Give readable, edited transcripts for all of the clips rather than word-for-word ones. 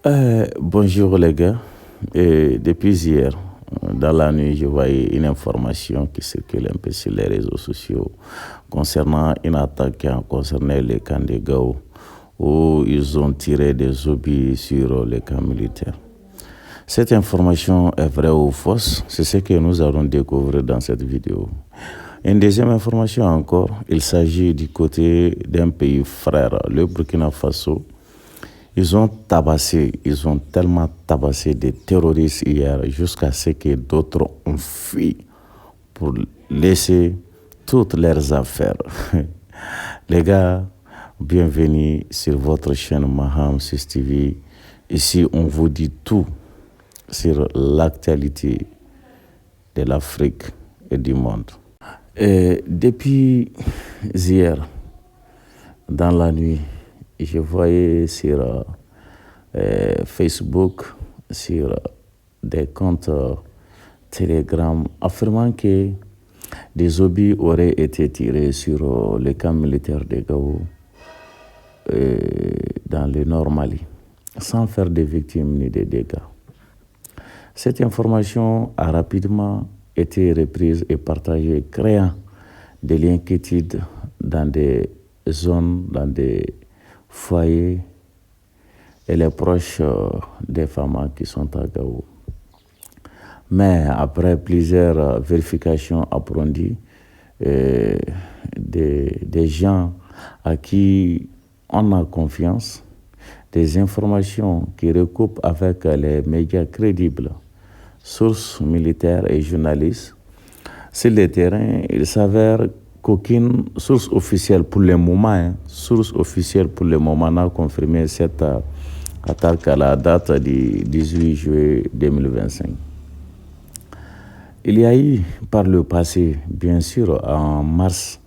Bonjour les gars. Depuis hier, dans la nuit, je voyais une information qui circule un peu sur les réseaux sociaux concernant une attaque qui a concerné les camps de Gao, où ils ont tiré des obus sur les camps militaires. Cette information est vraie ou fausse? C'est ce que nous allons découvrir dans cette vidéo. Une deuxième information encore, il s'agit du côté d'un pays frère, le Burkina Faso. Ils ont tellement tabassé des terroristes hier jusqu'à ce que d'autres ont fui pour laisser toutes leurs affaires. Les gars, bienvenue sur votre chaîne Maham 6 TV. Ici, on vous dit tout sur l'actualité de l'Afrique et du monde. Et depuis hier, dans la nuit, je voyais sur Facebook, sur des comptes Telegram, affirmant que des obus auraient été tirés sur le camp militaire de Gao dans le Nord Mali, sans faire de victimes ni de dégâts. Cette information a rapidement été reprise et partagée, créant de l'inquiétude dans des zones, dans des foyers et les proches des femmes qui sont à Gao. Mais après plusieurs vérifications approfondies, des gens à qui on a confiance, des informations qui recoupent avec les médias crédibles, sources militaires et journalistes, sur le terrain, il s'avère qu'aucune source officielle pour le moment, n'a confirmé cette attaque à la date du 18 juillet 2025. Il y a eu par le passé, bien sûr, en mars,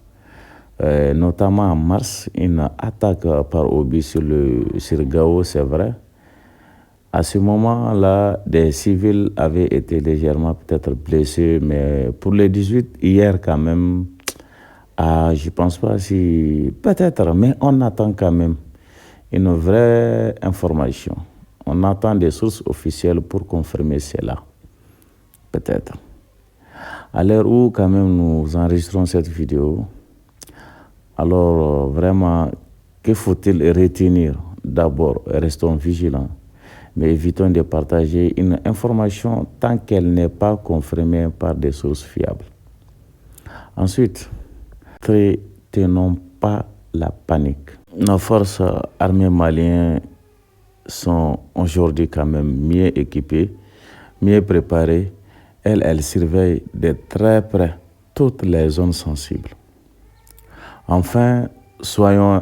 notamment en mars, une attaque par obus sur Gao, c'est vrai. À ce moment-là, des civils avaient été légèrement peut-être blessés, mais pour les 18, hier quand même, je ne pense pas si... Peut-être, mais on attend quand même une vraie information. On attend des sources officielles pour confirmer cela. Peut-être. À l'heure où quand même nous enregistrons cette vidéo, alors vraiment, que faut-il retenir? D'abord, restons vigilants. Mais évitons de partager une information tant qu'elle n'est pas confirmée par des sources fiables. Ensuite, tenons pas la panique. Nos forces armées maliennes sont aujourd'hui quand même mieux équipées, mieux préparées. Elles surveillent de très près toutes les zones sensibles. Enfin, soyons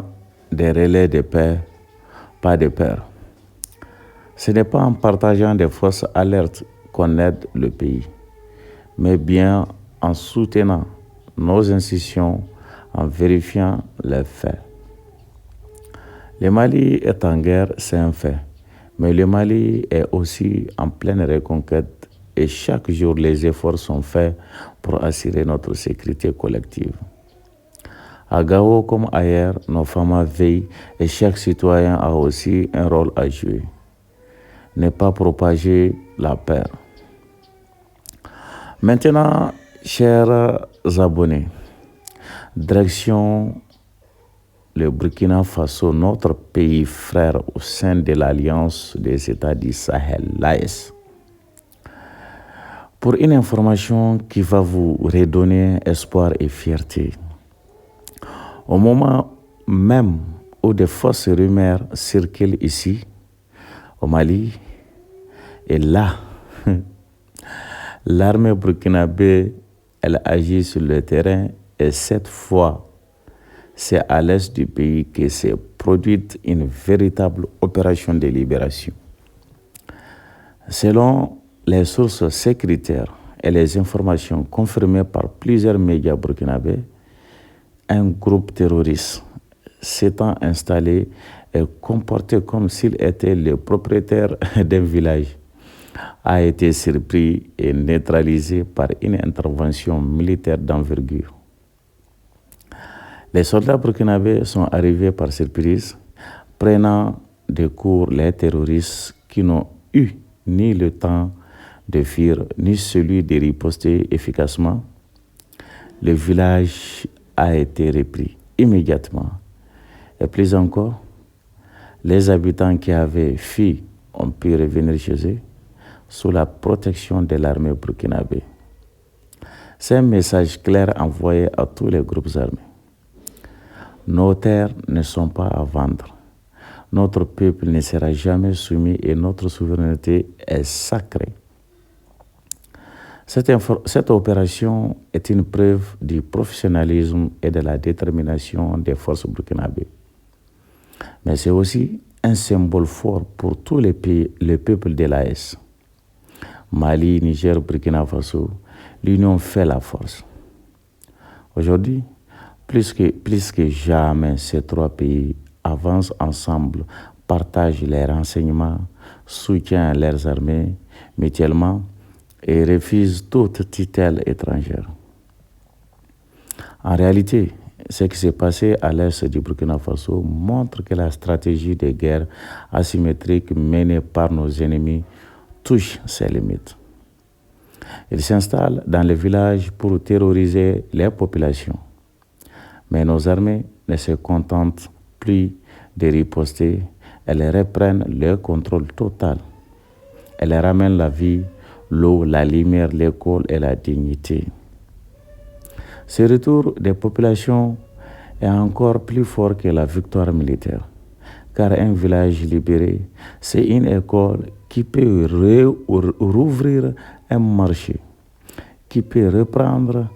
des relais de paix, pas de peur. Ce n'est pas en partageant des fausses alertes qu'on aide le pays, mais bien en soutenant nos institutions, en vérifiant les faits. Le Mali est en guerre, c'est un fait, mais le Mali est aussi en pleine reconquête et chaque jour les efforts sont faits pour assurer notre sécurité collective. À Gao comme ailleurs, nos femmes veillent et chaque citoyen a aussi un rôle à jouer. Ne pas propager la peur. Maintenant, chers abonnés, direction le Burkina Faso, notre pays frère au sein de l'Alliance des États du Sahel, l'AES, pour une information qui va vous redonner espoir et fierté. Au moment même où des fausses rumeurs circulent ici, au Mali, et là, l'armée burkinabé, elle agit sur le terrain et cette fois, c'est à l'est du pays que s'est produite une véritable opération de libération. Selon les sources sécuritaires et les informations confirmées par plusieurs médias burkinabés, un groupe terroriste s'étant installé et comporté comme s'il était le propriétaire d'un village, a été surpris et neutralisé par une intervention militaire d'envergure. Les soldats burkinabés sont arrivés par surprise, prenant de court les terroristes qui n'ont eu ni le temps de fuir, ni celui de riposter efficacement, le village a été repris immédiatement. Et plus encore, les habitants qui avaient fui ont pu revenir chez eux sous la protection de l'armée burkinabé. C'est un message clair envoyé à tous les groupes armés. Nos terres ne sont pas à vendre. Notre peuple ne sera jamais soumis et notre souveraineté est sacrée. Cette opération est une preuve du professionnalisme et de la détermination des forces burkinabées. Mais c'est aussi un symbole fort pour tous les pays, le peuple de l'AES. Mali, Niger, Burkina Faso, l'union fait la force. Aujourd'hui, plus que jamais, ces trois pays avancent ensemble, partagent les renseignements, soutiennent leurs armées mutuellement et refusent toute tutelle étrangère. En réalité, ce qui s'est passé à l'est du Burkina Faso montre que la stratégie de guerre asymétrique menée par nos ennemis touche ses limites. Ils s'installent dans les villages pour terroriser les populations. Mais nos armées ne se contentent plus de riposter, elles reprennent le contrôle total. Elles ramènent la vie, l'eau, la lumière, l'école et la dignité. Ce retour des populations est encore plus fort que la victoire militaire, car un village libéré, c'est une école qui peut rouvrir un marché, qui peut reprendre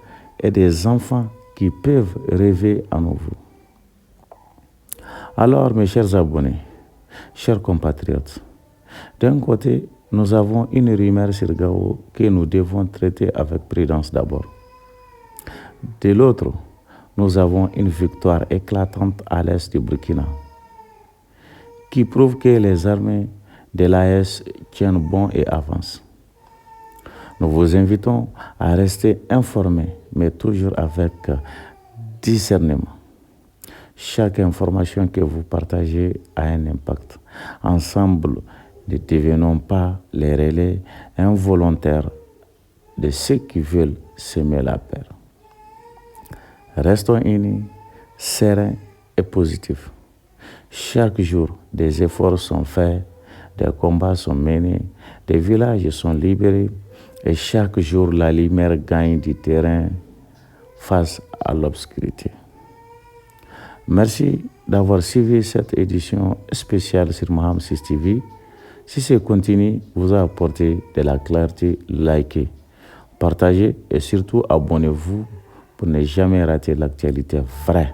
et des enfants qui peuvent rêver à nouveau. Alors, mes chers abonnés, chers compatriotes, d'un côté, nous avons une rumeur sur Gao que nous devons traiter avec prudence d'abord. De l'autre, nous avons une victoire éclatante à l'est du Burkina, qui prouve que les armées de l'AES tiennent bon et avancent. Nous vous invitons à rester informés, mais toujours avec discernement. Chaque information que vous partagez a un impact. Ensemble, ne devenons pas les relais involontaires de ceux qui veulent semer la peur. Restons unis, sereins et positifs. Chaque jour, des efforts sont faits, des combats sont menés, des villages sont libérés et chaque jour, la lumière gagne du terrain face à l'obscurité. Merci d'avoir suivi cette édition spéciale sur Maham 6 TV. Si ce contenu vous a apporté de la clarté, likez, partagez et surtout abonnez-vous pour ne jamais rater l'actualité vraie,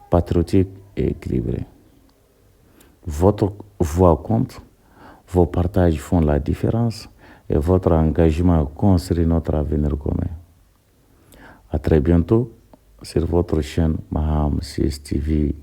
patriotique et équilibrée. Votre voix compte, vos partages font la différence et votre engagement construit notre avenir commun. À très bientôt sur votre chaîne Maham 6 TV.